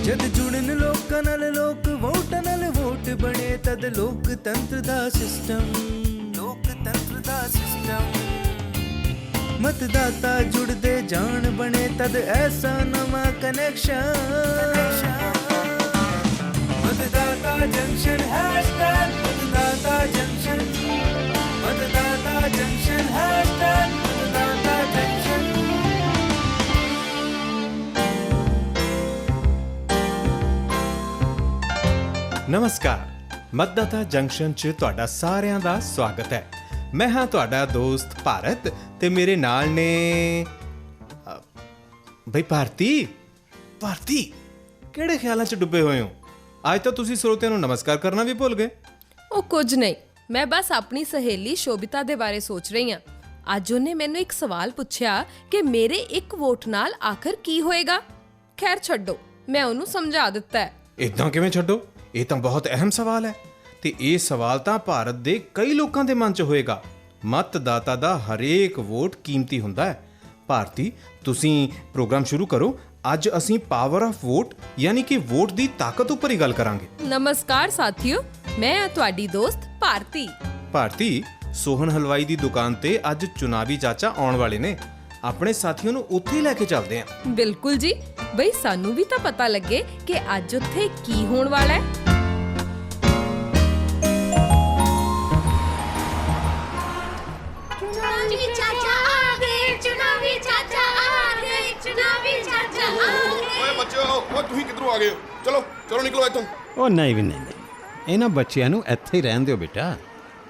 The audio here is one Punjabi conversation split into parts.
जद जुड़न लोकां नाल लोक वोटां नाल वोट बने तद लोकतंत्र दा सिस्टम मतदाता जुड़दे जान बने तद ऐसा नवा कनेक्शन मतदाता जंक्शन हैशटैग मतदाता जंक्शन मतदाता जंक्शन हैशटैग मतदाता जंक्शन। नमस्कार, मतदाता जंक्शन च तुहाडा सारिਆਂ ਦਾ ਸਵਾਗਤ ਹੈ। मैं हाँ तुहाडा दोस्त भारत ते मेरे नाल ने बई भारती किहड़े ख्यालां च डुੱਬੇ ਹੋਏ ਹੋ? ਅੱਜ ਤਾਂ ਤੁਸੀਂ ਸਰੋਤਿਆਂ ਨੂੰ ਨਮਸਕਾਰ ਕਰਨਾ ਵੀ ਭੁੱਲ ਗਏ। ਉਹ ਕੁਝ ਨਹੀਂ, ਮੈਂ ਬਸ ਆਪਣੀ ਸਹੇਲੀ ਸ਼ੋਭਿਤਾ ਦੇ ਬਾਰੇ ਸੋਚ ਰਹੀ ਹਾਂ। ਅੱਜ ਉਹਨੇ ਮੈਨੂੰ ਇੱਕ ਸਵਾਲ ਪੁੱਛਿਆ ਕਿ ਮੇਰੇ ਇੱਕ ਵੋਟ ਨਾਲ ਆਖਰ ਕੀ ਹੋਏਗਾ। ਖੈਰ ਛੱਡੋ, ਮੈਂ ਉਹਨੂੰ ਸਮਝਾ ਦਿੱਤਾ ਹੈ। ਇਦਾਂ ਕਿਵੇਂ ਛੱਡੋ? ਇਹ ਤਾਂ ਬਹੁਤ ਅਹਿਮ ਸਵਾਲ ਹੈ ਤੇ ਇਹ ਸਵਾਲ ਤਾਂ ਭਾਰਤ ਦੇ ਕਈ ਲੋਕਾਂ ਦੇ ਮਨ 'ਚ ਹੋਏਗਾ। ਮਤਦਾਤਾ ਦਾ ਹਰੇਕ ਵੋਟ ਕੀਮਤੀ ਹੁੰਦਾ ਹੈ। ਭਾਰਤੀ, ਤੁਸੀਂ ਪ੍ਰੋਗਰਾਮ ਸ਼ੁਰੂ ਕਰੋ। ਅੱਜ ਅਸੀਂ ਪਾਵਰ ਆਫ ਵੋਟ ਯਾਨੀ ਕਿ ਵੋਟ ਦੀ ਤਾਕਤ ਉੱਪਰ ਹੀ ਗੱਲ ਕਰਾਂਗੇ। ਨਮਸਕਾਰ ਸਾਥੀਓ, ਮੈਂ ਹਾਂ ਤੁਹਾਡੀ ਦੋਸਤ ਭਾਰਤੀ। ਸੋਹਨ ਹਲਵਾਈ ਦੀ ਦੁਕਾਨ ਤੇ ਅੱਜ ਚੁਣਾਵੀ ਚਾਚਾ ਆਉਣ ਵਾਲੇ ਨੇ। ਆਪਣੇ ਸਾਥੀਆਂ ਨੂੰ ਉੱਥੇ ਹੀ ਲੈ ਕੇ ਚੱਲਦੇ ਹਾਂ। ਬਿਲਕੁਲ ਜੀ, ਬਈ ਸਾਨੂੰ ਵੀ ਤਾਂ ਪਤਾ ਲੱਗੇ ਕਿ ਅੱਜ ਉੱਥੇ ਕੀ ਹੋਣ ਵਾਲਾ ਹੈ। ਤੁਸੀਂ ਕਿੱਧਰੋਂ ਆ ਗਏ ਹੋ? ਚਲੋ ਨਿਕਲੋ ਇੱਥੋਂ। ਉਹ ਨਹੀਂ ਵੀ ਨਹੀਂ, ਇਹਨਾਂ ਬੱਚਿਆਂ ਨੂੰ ਇੱਥੇ ਹੀ ਰਹਿਣ ਦਿਓ ਬੇਟਾ।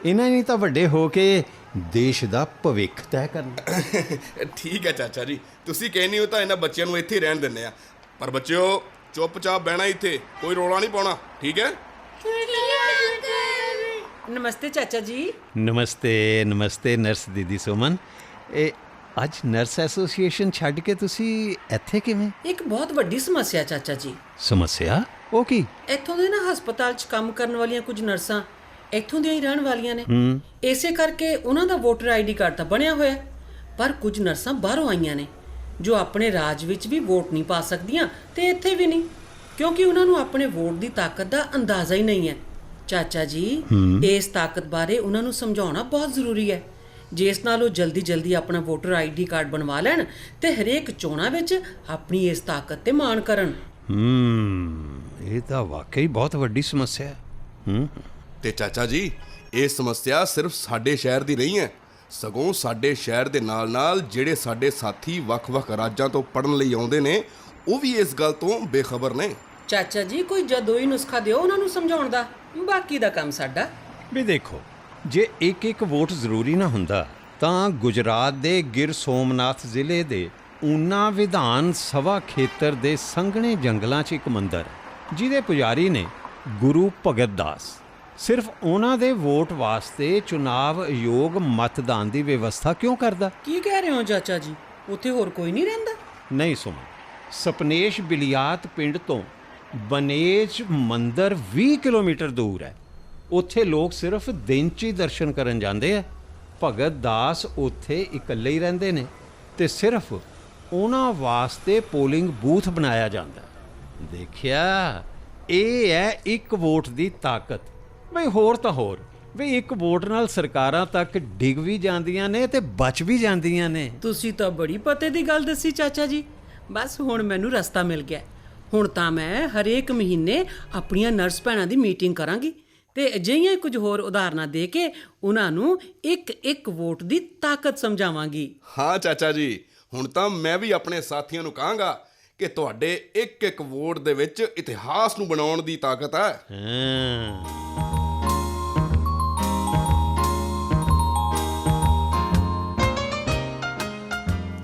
ਇਹਨਾਂ ਨੇ ਤਾਂ ਵੱਡੇ ਹੋ ਕੇ ਦੇਸ਼ ਦਾ ਭਵਿੱਖ ਤੈਅ ਕਰਨਾ। ਠੀਕ ਹੈ ਚਾਚਾ ਜੀ, ਤੁਸੀਂ ਕਹਿੰਦੇ ਹੋ ਤਾਂ ਇਹਨਾਂ ਬੱਚਿਆਂ ਨੂੰ ਇੱਥੇ ਹੀ ਰਹਿਣ ਦਿੰਦੇ ਆ। ਪਰ ਬੱਚਿਓ, ਚੁੱਪਚਾਪ ਬਹਿਣਾ ਇੱਥੇ, ਕੋਈ ਰੌਲਾ ਨਹੀਂ ਪਾਉਣਾ, ਠੀਕ ਹੈ? ਨਮਸਤੇ ਚਾਚਾ ਜੀ। ਨਮਸਤੇ ਨਰਸ ਦੀਦੀ ਸੁਮਨ। ਇਹ ਅੱਜ ਨਰਸ ਐਸੋਸੀਏਸ਼ਨ ਛੱਡ ਕੇ ਤੁਸੀਂ ਇੱਥੇ ਕਿਵੇਂ? ਇੱਕ ਬਹੁਤ ਵੱਡੀ ਸਮੱਸਿਆ ਚਾਚਾ ਜੀ। ਸਮੱਸਿਆ? ਉਹ ਕੀ? ਇੱਥੋਂ ਦੇ ਨਾ ਹਸਪਤਾਲ 'ਚ ਕੰਮ ਕਰਨ ਵਾਲੀਆਂ ਕੁਝ ਨਰਸਾਂ ਇੱਥੋਂ ਦੀਆਂ ਹੀ ਰਹਿਣ ਵਾਲੀਆਂ ਨੇ। ਇਸੇ ਕਰਕੇ ਉਹਨਾਂ ਦਾ ਵੋਟਰ ਆਈਡੀ ਕਾਰਡ ਤਾਂ ਬਣਿਆ ਹੋਇਆ, ਪਰ ਕੁਝ ਨਰਸਾਂ ਬਾਹਰੋਂ ਆਈਆਂ ਨੇ ਜੋ ਆਪਣੇ ਰਾਜ ਵਿੱਚ ਵੀ ਵੋਟ ਨਹੀਂ ਪਾ ਸਕਦੀਆਂ ਤੇ ਇੱਥੇ ਵੀ ਨਹੀਂ, ਕਿਉਂਕਿ ਉਹਨਾਂ ਨੂੰ ਆਪਣੇ ਵੋਟ ਦੀ ਤਾਕਤ ਦਾ ਅੰਦਾਜ਼ਾ ਹੀ ਨਹੀਂ ਹੈ। ਚਾਚਾ ਜੀ, ਇਸ ਤਾਕਤ ਬਾਰੇ ਉਹਨਾਂ ਨੂੰ ਸਮਝਾਉਣਾ ਬਹੁਤ ਜ਼ਰੂਰੀ ਹੈ, ਜਿਸ ਨਾਲ ਉਹ ਜਲਦੀ ਆਪਣਾ ਵੋਟਰ ਆਈਡੀ ਕਾਰਡ ਬਣਵਾ ਲੈਣ ਤੇ ਹਰੇਕ ਚੋਣਾਂ ਵਿੱਚ ਆਪਣੀ ਇਸ ਤਾਕਤ ਤੇ ਮਾਣ ਕਰਨ। ਇਹ ਤਾਂ ਵਾਕਈ ਬਹੁਤ ਵੱਡੀ ਸਮੱਸਿਆ ਹੈ। ਤੇ ਚਾਚਾ ਜੀ, ਇਹ ਸਮੱਸਿਆ ਸਿਰਫ ਸਾਡੇ ਸ਼ਹਿਰ ਦੀ ਨਹੀਂ ਹੈ, ਸਗੋਂ ਸਾਡੇ ਸ਼ਹਿਰ ਦੇ ਨਾਲ ਜਿਹੜੇ ਸਾਡੇ ਸਾਥੀ ਵੱਖ-ਵੱਖ ਰਾਜਾਂ ਤੋਂ ਪੜ੍ਹਨ ਲਈ ਆਉਂਦੇ ਨੇ, ਉਹ ਵੀ ਇਸ ਗੱਲ ਤੋਂ ਬੇਖਬਰ ਨੇ। ਚਾਚਾ ਜੀ, ਕੋਈ ਜਦੋਈ ਨੁਸਖਾ ਦਿਓ ਉਹਨਾਂ ਨੂੰ ਸਮਝਾਉਣ ਦਾ, ਬਾਕੀ ਦਾ ਕੰਮ ਸਾਡਾ। ਵੀ ਦੇਖੋ, ਜੇ ਇੱਕ ਵੋਟ ਜ਼ਰੂਰੀ ਨਾ ਹੁੰਦਾ ਤਾਂ ਗੁਜਰਾਤ ਦੇ ਗਿਰ ਸੋਮਨਾਥ ਜ਼ਿਲ੍ਹੇ ਦੇ ਊਨਾ ਵਿਧਾਨ ਸਭਾ ਖੇਤਰ ਦੇ ਸੰਘਣੇ ਜੰਗਲਾਂ 'ਚ ਇੱਕ ਮੰਦਰ ਜਿਹਦੇ ਪੁਜਾਰੀ ਨੇ ਗੁਰੂ ਭਗਤ ਦਾਸ, ਸਿਰਫ ਉਹਨਾਂ ਦੇ ਵੋਟ ਵਾਸਤੇ ਚੁਣਾਵ ਯੋਗ ਮਤਦਾਨ ਦੀ ਵਿਵਸਥਾ ਕਿਉਂ ਕਰਦਾ? ਕੀ ਕਹਿ ਰਹੇ ਹੋ ਚਾਚਾ ਜੀ? ਉੱਥੇ ਹੋਰ ਕੋਈ ਨਹੀਂ ਰਹਿੰਦਾ? ਨਹੀਂ ਸੁਮਨ, ਸਪਨੇਸ਼ ਬਿਲਿਆਤ ਪਿੰਡ ਤੋਂ ਬਨੇਜ ਮੰਦਰ 20 ਕਿਲੋਮੀਟਰ ਦੂਰ ਹੈ। ਉੱਥੇ ਲੋਕ ਸਿਰਫ ਦਿਨ 'ਚ ਹੀ ਦਰਸ਼ਨ ਕਰਨ ਜਾਂਦੇ ਆ। ਭਗਤ ਦਾਸ ਉੱਥੇ ਇਕੱਲੇ ਹੀ ਰਹਿੰਦੇ ਨੇ ਤੇ ਸਿਰਫ ਉਹਨਾਂ ਵਾਸਤੇ ਪੋਲਿੰਗ ਬੂਥ ਬਣਾਇਆ ਜਾਂਦਾ। ਦੇਖਿਆ, ਇਹ ਹੈ ਇੱਕ ਵੋਟ ਦੀ ਤਾਕਤ। ਬਈ ਹੋਰ ਤਾਂ ਹੋਰ, ਵੀ ਇੱਕ ਵੋਟ ਨਾਲ ਸਰਕਾਰਾਂ ਤੱਕ ਡਿੱਗ ਵੀ ਜਾਂਦੀਆਂ ਨੇ ਤੇ ਬਚ ਵੀ ਜਾਂਦੀਆਂ ਨੇ। ਤੁਸੀਂ ਤਾਂ ਬੜੀ ਪਤੇ ਦੀ ਗੱਲ ਦੱਸੀ ਚਾਚਾ ਜੀ। ਬਸ ਹੁਣ ਮੈਨੂੰ ਰਸਤਾ ਮਿਲ ਗਿਆ। ਹੁਣ ਤਾਂ ਮੈਂ ਹਰੇਕ ਮਹੀਨੇ ਆਪਣੀਆਂ ਨਰਸ ਭੈਣਾਂ ਦੀ ਮੀਟਿੰਗ ਕਰਾਂਗੀ ਤੇ ਅਜਿਹੀਆਂ ਕੁਝ ਹੋਰ ਉਦਾਹਰਨਾਂ ਦੇ ਕੇ ਉਹਨਾਂ ਨੂੰ ਇੱਕ ਵੋਟ ਦੀ ਤਾਕਤ ਸਮਝਾਵਾਂਗੀ। ਹਾਂ ਚਾਚਾ ਜੀ, ਹੁਣ ਤਾਂ ਮੈਂ ਵੀ ਆਪਣੇ ਸਾਥੀਆਂ ਨੂੰ ਕਹਾਂਗਾ ਕਿ ਤੁਹਾਡੇ ਇੱਕ ਵੋਟ ਦੇ ਵਿੱਚ ਇਤਿਹਾਸ ਨੂੰ ਬਣਾਉਣ ਦੀ ਤਾਕਤ ਹੈ।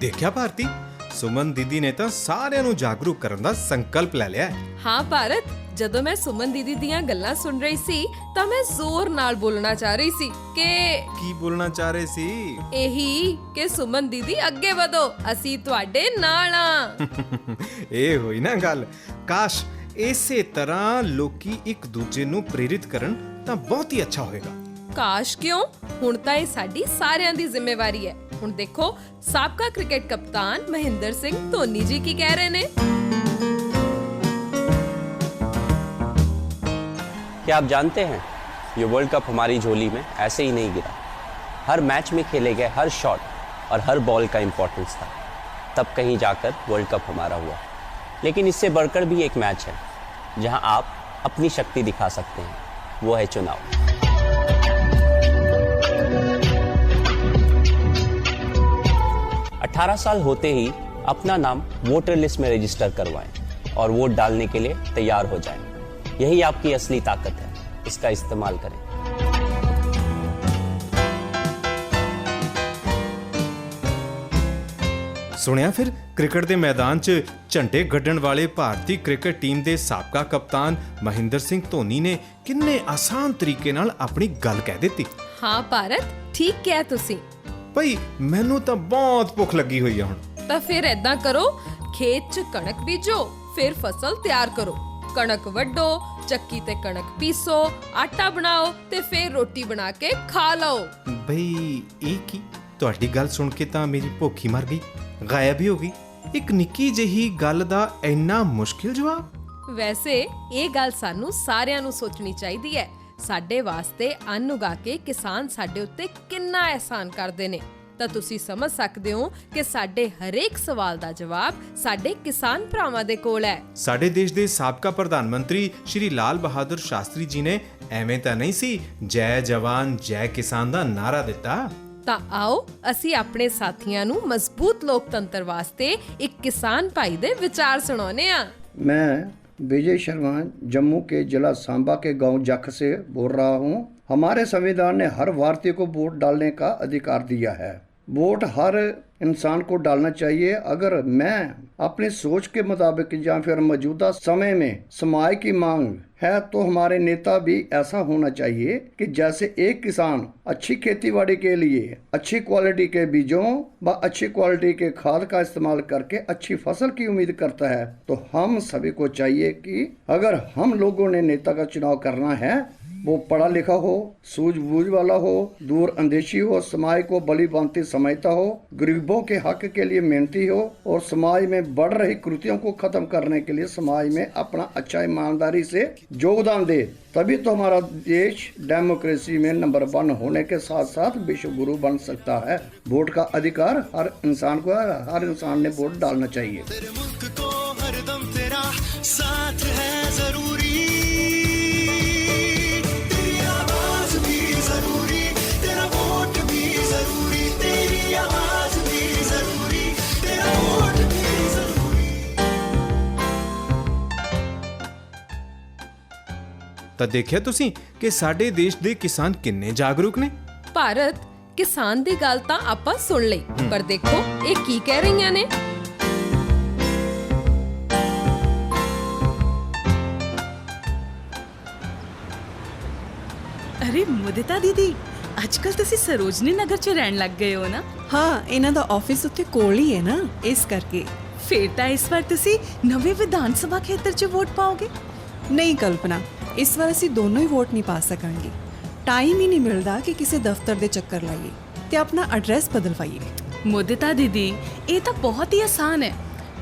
ਦੇਖਿਆ ਭਾਰਤੀ, ਸੁਮਨ ਦੀਦੀ ਨੇ ਤਾਂ ਸਾਰਿਆਂ ਨੂੰ ਜਾਗਰੂਕ ਕਰਨ ਦਾ ਸੰਕਲਪ ਲੈ ਲਿਆ। ਹਾਂ ਭਾਰਤ, ਜਦੋਂ ਮੈਂ ਸੁਮਨ ਦੀਦੀ ਦੀਆਂ ਗੱਲਾਂ ਸੁਣ ਰਹੀ ਸੀ ਤਾਂ ਮੈਂ ਜ਼ੋਰ ਨਾਲ ਬੋਲਣਾ ਚਾਹ ਰਹੀ ਸੀ ਕਿ ਕੀ ਬੋਲਣਾ ਚਾਹ ਰਹੇ ਸੀ? ਇਹੀ ਕਿ ਸੁਮਨ ਦੀਦੀ ਅੱਗੇ ਵਧੋ, ਅਸੀਂ ਤੁਹਾਡੇ ਨਾਲ ਆ। ਇਹ ਹੋਈ ਨਾ ਗੱਲ। ਕਾਸ਼ ਇਸੇ ਤਰ੍ਹਾਂ ਲੋਕੀ ਇੱਕ ਦੂਜੇ ਨੂੰ ਪ੍ਰੇਰਿਤ ਕਰਨ ਤਾਂ ਬਹੁਤ ਹੀ ਅੱਛਾ ਹੋਏਗਾ। ਕਾਸ਼ ਕਿਉਂ, ਹੁਣ ਤਾਂ ਇਹ ਸਾਡੀ ਸਾਰਿਆਂ ਦੀ ਜ਼ਿੰਮੇਵਾਰੀ ਹੈ। ਹੁਣ ਦੇਖੋ, ਸਾਬਕਾ ਕ੍ਰਿਕਟ ਕਪਤਾਨ ਮਹਿੰਦਰ ਸਿੰਘ ਧੋਨੀ ਜੀ ਕੀ ਕਹਿ ਰਹੇ ਨੇ। क्या आप जानते हैं, ये वर्ल्ड कप हमारी झोली में ऐसे ही नहीं गिरा। हर मैच में खेले गए हर शॉट और हर बॉल का इम्पोर्टेंस था, तब कहीं जाकर वर्ल्ड कप हमारा हुआ। लेकिन इससे बढ़कर भी एक मैच है जहां आप अपनी शक्ति दिखा सकते हैं, वो है चुनाव। 18 साल होते ही अपना नाम वोटर लिस्ट में रजिस्टर करवाएं और वोट डालने के लिए तैयार हो जाएं। यही आपकी असली ताकत है, इसका इस्तेमाल करें। ਸੁਣਿਆ ਫਿਰ ਕ੍ਰਿਕਟ ਦੇ ਮੈਦਾਨ 'ਚ ਝੰਡੇ ਗੱਡਣ ਵਾਲੇ ਭਾਰਤੀ ਕ੍ਰਿਕਟ ਟੀਮ ਦੇ ਸਾਬਕਾ ਕਪਤਾਨ ਮਹਿੰਦਰ ਸਿੰਘ ਧੋਨੀ ਨੇ ਕਿੰਨੇ ਆਸਾਨ ਤਰੀਕੇ ਨਾਲ ਆਪਣੀ ਗੱਲ ਕਹਿ ਦਿੱਤੀ। ਹਾਂ ਭਾਰਤ, ਠੀਕ ਕਿਹਾ ਤੁਸੀਂ। ਭਈ ਮੈਨੂੰ ਤਾਂ ਬਹੁਤ ਭੁੱਖ ਲੱਗੀ ਹੋਈ ਆ ਹੁਣ। ਤਾਂ ਫਿਰ ਏਦਾਂ ਕਰੋ, ਖੇਤ 'ਚ ਕਣਕ ਬੀਜੋ, ਫਿਰ ਫਸਲ ਤਿਆਰ ਕਰੋ। ਕਣਕ ਵੱਢੋ, ਚੱਕੀ ਤੇ ਕਣਕ ਪੀਸੋ, ਆਟਾ ਬਣਾਓ ਤੇ ਫਿਰ ਰੋਟੀ ਬਣਾ ਕੇ ਖਾ ਲਓ। ਬਈ ਇਹ ਕੀ? ਤੁਹਾਡੀ ਗੱਲ ਸੁਣ ਕੇ ਤਾਂ ਮੇਰੀ ਭੁੱਖ ਹੀ ਮਰ ਗਈ, ਗਾਇਬ ਹੀ ਹੋ ਗਈ। ਇੱਕ ਨਿੱਕੀ ਜਿਹੀ ਗੱਲ ਦਾ ਇੰਨਾ ਮੁਸ਼ਕਿਲ ਜਵਾਬ। ਵੈਸੇ ਇਹ ਗੱਲ ਸਾਨੂੰ ਸਾਰਿਆਂ ਨੂੰ ਸੋਚਣੀ ਚਾਹੀਦੀ ਹੈ। ਸਾਡੇ ਵਾਸਤੇ ਅੰਨ ਉਗਾ ਕੇ ਕਿਸਾਨ ਸਾਡੇ ਉੱਤੇ ਕਿੰਨਾ ਅਹਿਸਾਨ ਕਰਦੇ ਨੇ। ਤਾਂ ਤੁਸੀਂ ਸਮਝ ਸਕਦੇ ਹੋ ਕਿ ਸਾਡੇ ਹਰੇਕ ਸਵਾਲ ਦਾ ਜਵਾਬ ਸਾਡੇ ਕਿਸਾਨ ਭਰਾਵਾਂ ਦੇ ਕੋਲ ਹੈ। ਸਾਡੇ ਦੇਸ਼ ਦੇ ਸਾਬਕਾ ਪ੍ਰਧਾਨ ਮੰਤਰੀ ਸ਼੍ਰੀ ਲਾਲ ਬਹਾਦਰ ਸ਼ਾਸਤਰੀ ਜੀ ਨੇ ਐਵੇਂ ਤਾਂ ਨਹੀਂ ਸੀ ਜੈ ਜਵਾਨ ਜੈ ਕਿਸਾਨ ਦਾ ਨਾਰਾ ਦਿੱਤਾ। ਤਾਂ ਆਓ ਅਸੀਂ ਆਪਣੇ ਸਾਥੀਆਂ ਨੂੰ ਮਜ਼ਬੂਤ ਲੋਕਤੰਤਰ ਵਾਸਤੇ ਇੱਕ ਕਿਸਾਨ ਭਾਈ ਦੇ ਵਿਚਾਰ ਸੁਣਾਉਂਦੇ ਹਾਂ। मैं विजय शर्मा जम्मू के जिला सांबा के गांव जख से बोल रहा हूं। हमारे संविधान ने हर भारतीय को वोट डालने का अधिकार दिया है। वोट हर इंसान को डालना चाहिए। अगर मैं अपनी सोच के मुताबिक या फिर मौजूदा समय में समाज की मांग है तो हमारे नेता भी ऐसा होना चाहिए कि जैसे एक किसान अच्छी खेतीबाड़ी के लिए अच्छी क्वालिटी के बीजों व अच्छी क्वालिटी के खाद का इस्तेमाल करके अच्छी फसल की उम्मीद करता है, तो हम सभी को चाहिए कि अगर हम लोगों ने नेता का चुनाव करना है वो पढ़ा लिखा हो, सूझबूझ वाला हो, दूर अंदेशी हो, समाज को बली भांति समझता हो, गरीबों के हक के लिए मेहनती हो और समाज में बढ़ रही कुरीतियों को खत्म करने के लिए समाज में अपना अच्छा ईमानदारी से योगदान दे। तभी तो हमारा देश डेमोक्रेसी में नंबर 1 होने के साथ साथ विश्व गुरु बन सकता है। वोट का अधिकार हर इंसान को है, हर इंसान ने वोट डालना चाहिए। तेरे मुल्क को हरदम तेरा साथ है जरूरी, तेरी आवाज भी जरूरी, तेरा वोट भी जरूरी, तेरी आवाज भी जरूरी, तेरा वोट भी जरूरी। ਤਾਂ ਦੇਖਿਆ ਤੁਸੀਂ ਕਿ ਸਾਡੇ ਦੇਸ਼ ਦੇ ਕਿਸਾਨ ਕਿੰਨੇ ਜਾਗਰੂਕ ਨੇ। ਭਾਰਤ, ਕਿਸਾਨ ਦੀ ਗੱਲ ਤਾਂ ਆਪਾਂ ਸੁਣ ਲਈ, ਪਰ ਦੇਖੋ ਇਹ ਕੀ ਕਹਿ ਰਹੀਆਂ ਨੇ। ਅਰੇ ਮੁਦਿਤਾ ਦੀਦੀ, ਅੱਜਕੱਲ ਤੁਸੀਂ ਸਰੋਜਨੀ ਨਗਰ 'ਚ ਰਹਿਣ ਲੱਗ ਗਏ ਹੋ ਨਾ? ਹਾਂ, ਇਹਨਾਂ ਦਾ ਆਫਿਸ ਉੱਥੇ ਕੋਲ ਹੀ ਹੈ ਨਾ, ਇਸ ਕਰਕੇ। ਫਿਰ ਤਾਂ ਇਸ ਵਾਰ ਤੁਸੀਂ ਨਵੇਂ ਵਿਧਾਨ ਸਭਾ ਖੇਤਰ 'ਚ ਵੋਟ ਪਾਓਗੇ? ਨਹੀਂ ਕਲਪਨਾ, ਇਸ ਵਾਰ ਅਸੀਂ ਦੋਨੋਂ ਹੀ ਵੋਟ ਨਹੀਂ ਪਾ ਸਕਾਂਗੇ। ਟਾਈਮ ਹੀ ਨਹੀਂ ਮਿਲਦਾ ਕਿ ਕਿਸੇ ਦਫ਼ਤਰ ਦੇ ਚੱਕਰ ਲਾਈਏ ਤੇ ਆਪਣਾ ਐਡਰੈਸ ਬਦਲਵਾਈਏ। ਮੁਦਿਤਾ ਦੀਦੀ, ਇਹ ਤਾਂ ਬਹੁਤ ਹੀ ਆਸਾਨ ਹੈ।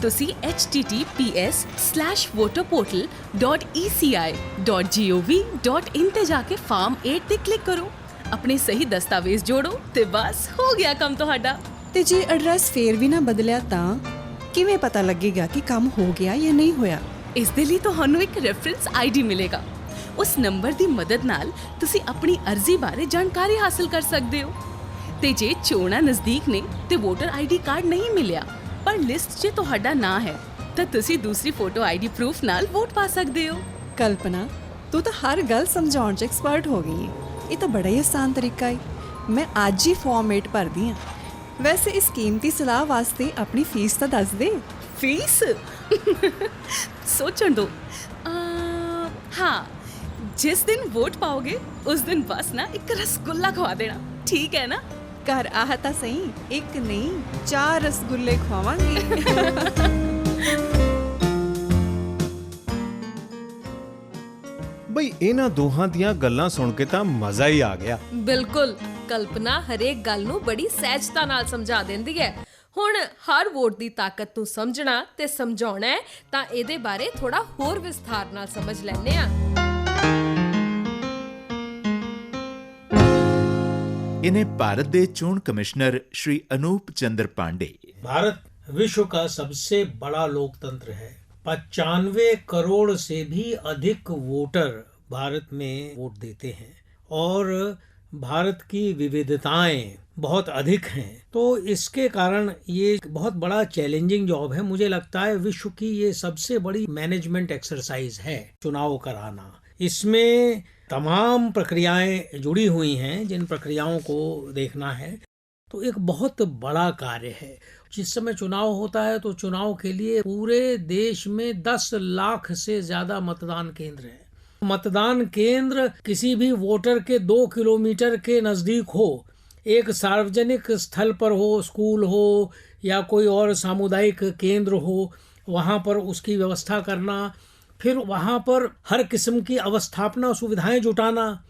ਤੁਸੀਂ https:voterportal.eci.gov.in ਤੇ ਜਾ ਕੇ ਫਾਰਮ 8 ਤੇ ਕਲਿੱਕ ਕਰੋ, ਆਪਣੇ ਸਹੀ ਦਸਤਾਵੇਜ਼ ਜੋੜੋ ਤੇ ਬਸ ਹੋ ਗਿਆ ਕੰਮ ਤੁਹਾਡਾ। ਤੇ ਜੇ ਐਡਰੈਸ ਫੇਰ ਵੀ ਨਾ ਬਦਲਿਆ ਤਾਂ ਕਿਵੇਂ ਪਤਾ ਲੱਗੇਗਾ ਕਿ ਕੰਮ ਹੋ ਗਿਆ ਜਾਂ ਨਹੀਂ ਹੋਇਆ? ਇਸ ਦੇ ਲਈ ਤੁਹਾਨੂੰ ਇੱਕ ਰੈਫਰੈਂਸ ਆਈਡੀ ਮਿਲੇਗਾ। ਉਸ ਨੰਬਰ ਦੀ ਮਦਦ ਨਾਲ ਤੁਸੀਂ ਆਪਣੀ ਅਰਜ਼ੀ ਬਾਰੇ ਜਾਣਕਾਰੀ ਹਾਸਲ ਕਰ ਸਕਦੇ ਹੋ। ਤੇ ਜੇ ਚੋਣਾਂ ਨਜ਼ਦੀਕ ਨੇ ਤੇ ਵੋਟਰ ਆਈਡੀ ਕਾਰਡ ਨਹੀਂ ਮਿਲਿਆ ਪਰ ਲਿਸਟ 'ਚ ਤੁਹਾਡਾ ਨਾਂ ਹੈ, ਤਾਂ ਤੁਸੀਂ ਦੂਸਰੀ ਫੋਟੋ ਆਈਡੀ ਪ੍ਰੂਫ ਨਾਲ ਵੋਟ ਪਾ ਸਕਦੇ ਹੋ। ਕਲਪਨਾ, ਤੂੰ ਤਾਂ ਹਰ ਗੱਲ ਸਮਝਾਉਣ 'ਚ ਐਕਸਪਰਟ ਹੋ ਗਈ ਹੈ। ਇਹ ਤਾਂ ਬੜਾ ਹੀ ਆਸਾਨ ਤਰੀਕਾ ਹੈ। ਮੈਂ ਅੱਜ ਹੀ ਫਾਰਮ 8 ਭਰਦੀ ਹਾਂ। ਵੈਸੇ ਇਸ ਕੀਮਤੀ ਸਲਾਹ ਵਾਸਤੇ ਆਪਣੀ ਫੀਸ ਤਾਂ ਦੱਸ ਦੇ। ਫੀਸ ਸੋਚਣ ਦੋ। ਹਾਂ, ਜਿਸ ਦਿਨ ਵੋਟ ਪਾਓਗੇ ਉਸ ਦਿਨ ਬਸ ਨਾ ਇੱਕ ਰਸਗੁੱਲਾ ਖਵਾ ਦੇਣਾ, ਠੀਕ ਹੈ ਨਾ? ਘਰ ਆਹ ਤਾਂ ਸਹੀ, ਇੱਕ ਨਹੀਂ 4 ਰਸਗੁੱਲੇ ਖਵਾਵਾਂਗੇ। ਬਈ ਇਹਨਾਂ ਦੋਹਾਂ ਦੀਆਂ ਗੱਲਾਂ ਸੁਣ ਕੇ ਤਾਂ ਮਜ਼ਾ ਹੀ ਆ ਗਿਆ। ਬਿਲਕੁਲ, ਕਲਪਨਾ ਹਰੇਕ ਗੱਲ ਨੂੰ ਬੜੀ ਸਹਿਜਤਾ ਨਾਲ ਸਮਝਾ ਦਿੰਦੀ ਹੈ। ਹੁਣ ਹਰ ਵੋਟ ਦੀ ਤਾਕਤ ਨੂੰ ਸਮਝਣਾ ਤੇ ਸਮਝਾਉਣਾ ਹੈ, ਤਾਂ ਇਹਦੇ ਬਾਰੇ ਥੋੜਾ ਹੋਰ ਵਿਸਥਾਰ ਨਾਲ ਸਮਝ ਲੈਂਦੇ ਹਾਂ। इन्हें भारत के चोण कमिश्नर श्री अनूप चंद्र पांडे। भारत विश्व का सबसे बड़ा लोकतंत्र है। 95 करोड़ से भी अधिक वोटर भारत में वोट देते हैं और भारत की विविधताएं बहुत अधिक हैं। तो इसके कारण ये बहुत बड़ा चैलेंजिंग जॉब है। मुझे लगता है विश्व की ये सबसे बड़ी मैनेजमेंट एक्सरसाइज है चुनाव कराना। इसमें तमाम प्रक्रियाएं जुड़ी हुई हैं, जिन प्रक्रियाओं को देखना है तो एक बहुत बड़ा कार्य है। जिस समय चुनाव होता है तो चुनाव के लिए पूरे देश में 10 लाख से ज्यादा मतदान केंद्र हैं। मतदान केंद्र किसी भी वोटर के 2 किलोमीटर के नजदीक हो, एक सार्वजनिक स्थल पर हो, स्कूल हो या कोई और सामुदायिक केंद्र हो, वहाँ पर उसकी व्यवस्था करना, फिर वहाँ पर हर किस्म की अवस्थापना सुविधाएं जुटाना,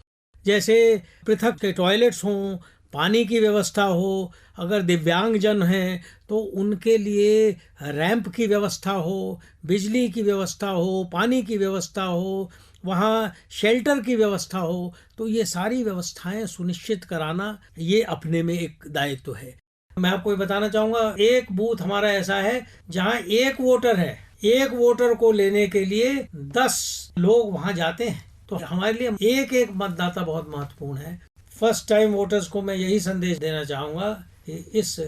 जैसे पृथक के टॉयलेट्स हों, पानी की व्यवस्था हो, अगर दिव्यांगजन हैं तो उनके लिए रैंप की व्यवस्था हो, बिजली की व्यवस्था हो, पानी की व्यवस्था हो, वहाँ शेल्टर की व्यवस्था हो। तो ये सारी व्यवस्थाएं सुनिश्चित कराना ये अपने में एक दायित्व है। मैं आपको ये बताना चाहूँगा, एक बूथ हमारा ऐसा है जहाँ एक वोटर है, एक वोटर को लेने के लिए 10 लोग वहाँ जाते हैं। तो हमारे लिए एक एक मतदाता बहुत महत्वपूर्ण है। फर्स्ट टाइम वोटर्स को मैं यही संदेश देना चाहूँगा कि इस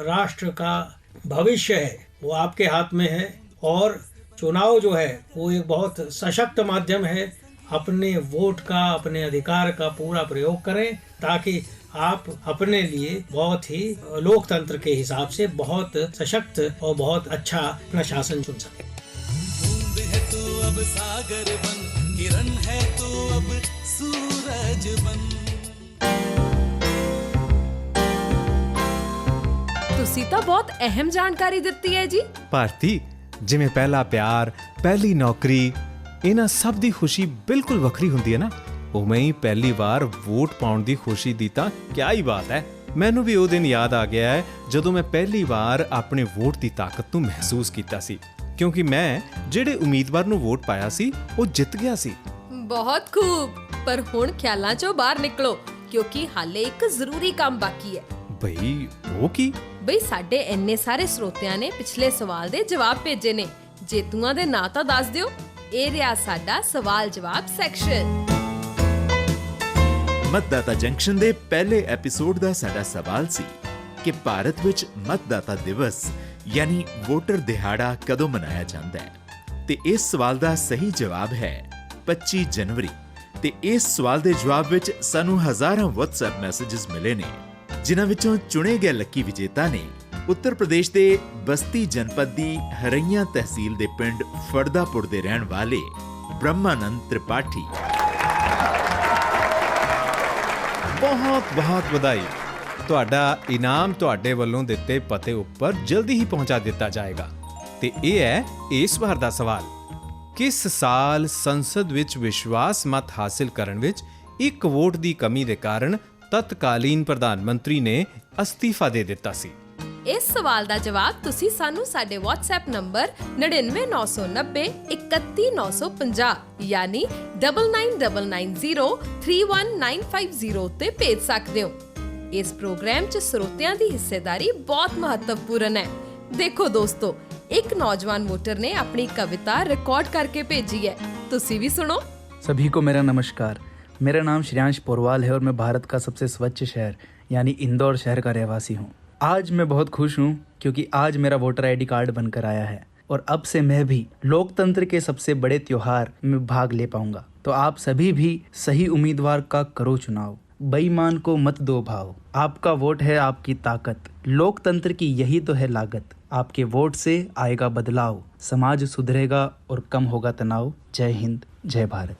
राष्ट्र का भविष्य है वो आपके हाथ में है और चुनाव जो है वो एक बहुत सशक्त माध्यम है। अपने वोट का, अपने अधिकार का पूरा प्रयोग करें ताकि आप अपने लिए बहुत ही लोकतंत्र के हिसाब से बहुत सशक्त और बहुत अच्छा प्रशासन चुन सकें। बूंद है तो अब सागर बन, किरण है तो अब सूरज बन। ਤੁਸੀਂ ਤਾਂ ਬਹੁਤ ਅਹਿਮ ਜਾਣਕਾਰੀ ਦਿੱਤੀ ਹੈ ਜੀ। ਭਾਰਤੀ, ਜਿਵੇਂ ਪਹਿਲਾ ਪਿਆਰ, ਪਹਿਲੀ ਨੌਕਰੀ, ਇਹਨਾਂ ਸਭ ਦੀ ਖੁਸ਼ੀ ਬਿਲਕੁਲ ਵੱਖਰੀ ਹੁੰਦੀ ਹੈ ਨਾ, ਉਵੇਂ ਹੀ ਪਹਿਲੀ ਵਾਰ ਵੋਟ ਪਾਉਣ ਦੀ ਖੁਸ਼ੀ ਦੀ ਤਾਂ ਕਿਆ ਹੀ ਬਾਤ ਹੈ। ਮੈਨੂੰ ਵੀ ਉਹ ਦਿਨ ਯਾਦ ਆ ਗਿਆ ਹੈ ਜਦੋਂ ਮੈਂ ਪਹਿਲੀ ਵਾਰ ਆਪਣੇ ਵੋਟ ਦੀ ਤਾਕਤ ਨੂੰ ਮਹਿਸੂਸ ਕੀਤਾ ਸੀ, ਕਿਉਂਕਿ ਮੈਂ ਜਿਹੜੇ ਉਮੀਦਵਾਰ ਨੂੰ ਵੋਟ ਪਾਇਆ ਸੀ ਉਹ ਜਿੱਤ ਗਿਆ ਸੀ। ਬਹੁਤ ਖੂਬ, ਪਰ ਹੁਣ ਖਿਆਲਾਂ ਚੋਂ ਬਾਹਰ ਨਿਕਲੋ ਕਿਉਂਕਿ ਹਾਲੇ ਇੱਕ ਜ਼ਰੂਰੀ ਕੰਮ ਬਾਕੀ ਹੈ। ਬਈ ਉਹ ਕੀ? ਬਈ ਸਾਡੇ ਇੰਨੇ ਸਾਰੇ ਸਰੋਤਿਆਂ ਨੇ ਪਿਛਲੇ ਸਵਾਲ ਦੇ ਜਵਾਬ ਭੇਜੇ ਨੇ। ਜੇਤੂਆਂ ਦੇ ਨਾਂ ਤਾਂ ਦੱਸ ਦਿਓ। ਇਹ ਰਿਹਾ ਸਾਡਾ ਸਵਾਲ ਜਵਾਬ ਸੈਕਸ਼ਨ। मतदाता जंक्शन ਦੇ ਪਹਿਲੇ ਐਪੀਸੋਡ ਦਾ ਸਾਡਾ ਸਵਾਲ ਸੀ ਕਿ ਭਾਰਤ ਵਿੱਚ ਮਤਦਾਤਾ ਦਿਵਸ ਯਾਨੀ ਵੋਟਰ ਦਿਹਾੜਾ ਕਦੋਂ ਮਨਾਇਆ ਜਾਂਦਾ ਹੈ, ਤੇ ਇਸ ਸਵਾਲ ਦਾ ਸਹੀ ਜਵਾਬ ਹੈ 25 ਜਨਵਰੀ। ਤੇ ਇਸ ਸਵਾਲ ਦੇ ਜਵਾਬ ਵਿੱਚ ਸਾਨੂੰ ਹਜ਼ਾਰਾਂ WhatsApp ਮੈਸੇजेस ਮਿਲੇ ਨੇ, ਜਿਨ੍ਹਾਂ ਵਿੱਚੋਂ ਚੁਣੇ ਗਏ ਲੱਕੀ ਵਿਜੇਤਾ ਨੇ ਉੱਤਰ ਪ੍ਰਦੇਸ਼ ਦੇ ਬਸਤੀ ਜਨਪਦ ਦੀ ਹਰਈਆ ਤਹਿਸੀਲ ਦੇ ਪਿੰਡ ਫੜਦਾਪੁਰ ਦੇ ਰਹਿਣ ਵਾਲੇ ਬ੍ਰਹਮਾਨੰਦ ਤ੍ਰਿਪਾਠੀ। ਬਹੁਤ ਬਹੁਤ ਵਧਾਈ। ਤੁਹਾਡਾ ਇਨਾਮ ਤੁਹਾਡੇ ਵੱਲੋਂ ਦਿੱਤੇ ਪਤੇ ਉੱਪਰ ਜਲਦੀ ਹੀ ਪਹੁੰਚਾ ਦਿੱਤਾ ਜਾਏਗਾ। ਤੇ ਇਹ ਹੈ ਇਸ ਵਾਰ ਦਾ ਸਵਾਲ, ਕਿਸ ਸਾਲ ਸੰਸਦ ਵਿੱਚ ਵਿਸ਼ਵਾਸ ਮਤ ਹਾਸਿਲ ਕਰਨ ਵਿੱਚ ਇੱਕ ਵੋਟ ਦੀ ਕਮੀ ਦੇ ਕਾਰਨ ਤਤਕਾਲੀਨ ਪ੍ਰਧਾਨ ਮੰਤਰੀ ਨੇ ਅਸਤੀਫਾ ਦੇ ਦਿੱਤਾ ਸੀ? ਇਸ ਸਵਾਲ ਦਾ ਜਵਾਬ ਤੁਸੀਂ ਸਾਨੂੰ ਸਾਡੇ WhatsApp ਨੰਬਰ 9990 31950 ਯਾਨੀ 9999031950 ਤੇ ਭੇਜ ਸਕਦੇ ਹੋ। ਇਸ ਪ੍ਰੋਗਰਾਮ 'ਚ ਸਰੋਤਿਆਂ ਦੀ ਹਿੱਸੇਦਾਰੀ ਬਹੁਤ ਮਹੱਤਵਪੂਰਨ ਹੈ। ਦੇਖੋ ਦੋਸਤੋ, ਇੱਕ ਨੌਜਵਾਨ ਵੋਟਰ ਨੇ ਆਪਣੀ ਕਵਿਤਾ ਰਿਕਾर्ड करके भेजी है, तुसी भी सुनो। सभी को मेरा नमस्कार। मेरा नाम श्रेयांश पोरवाल है और मैं भारत का सबसे स्वच्छ शहर यानी इंदौर शहर का रहवासी हूँ। आज मैं बहुत खुश हूँ क्योंकि आज मेरा वोटर ID कार्ड बनकर आया है और अब से मैं भी लोकतंत्र के सबसे बड़े त्योहार में भाग ले पाऊंगा। तो आप सभी भी सही उम्मीदवार का करो चुनाव, बेईमान को मत दो भाव। आपका वोट है आपकी ताकत, लोकतंत्र की यही तो है लागत। आपके वोट से आएगा बदलाव, समाज सुधरेगा और कम होगा तनाव। जय हिंद, जय भारत।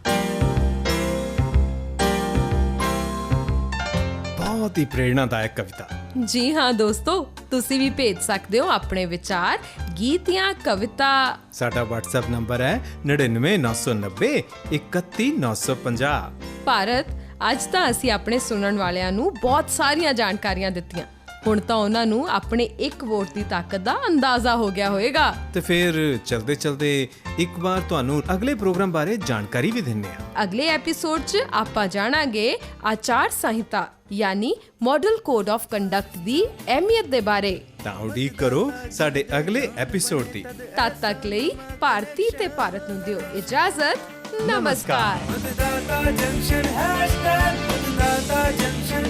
ਬਹੁਤ ਹੀ ਪ੍ਰੇਰਣਾਦਾਇਕ ਕਵਿਤਾ। ਜੀ ਹਾਂ ਦੋਸਤੋ, ਤੁਸੀਂ ਵੀ ਭੇਜ ਸਕਦੇ ਹੋ ਆਪਣੇ ਵਿਚਾਰ, ਗੀਤ ਜਾਂ ਕਵਿਤਾ। ਸਾਡਾ WhatsApp ਨੰਬਰ ਹੈ 9990 31950। ਭਾਰਤ, ਅੱਜ ਤਾਂ ਅਸੀਂ ਆਪਣੇ ਸੁਣਨ ਵਾਲਿਆਂ ਨੂੰ ਬਹੁਤ ਸਾਰੀਆਂ ਜਾਣਕਾਰੀਆਂ ਦਿੱਤੀਆਂ। ਹੁਣ ਤਾਂ ਉਹਨਾਂ ਨੂੰ ਆਪਣੇ ਇੱਕ ਵੋਟ ਦੀ ਤਾਕਤ ਦਾ ਅੰਦਾਜ਼ਾ ਹੋ ਗਿਆ ਹੋਵੇਗਾ। ਤੇ ਫਿਰ ਚਲਦੇ ਚਲਦੇ ਇੱਕ ਵਾਰ ਤੁਹਾਨੂੰ ਅਗਲੇ ਪ੍ਰੋਗਰਾਮ ਬਾਰੇ ਜਾਣਕਾਰੀ ਵੀ ਦਿੰਨੇ ਆ। ਅਗਲੇ ਐਪੀਸੋਡ 'ਚ ਆਪਾਂ ਜਾਣਾਂਗੇ ਆਚਾਰ ਸੰਹਿਤਾ ਯਾਨੀ ਮਾਡਲ ਕੋਡ ਆਫ ਕੰਡਕਟ ਦੀ ਅਹਿਮੀਅਤ ਦੇ ਬਾਰੇ। ਤਾਂ ਉਡੀਕ ਕਰੋ ਸਾਡੇ ਅਗਲੇ ਐਪੀਸੋਡ ਦੀ। ਤਦ ਤੱਕ ਲਈ ਭਾਰਤੀ ਤੇ ਭਾਰਤ ਨੂੰ ਦਿਓ ਇਜਾਜ਼ਤ। ਨਮਸਕਾਰ। मतदाता जंक्शन #मतदाता जंक्शन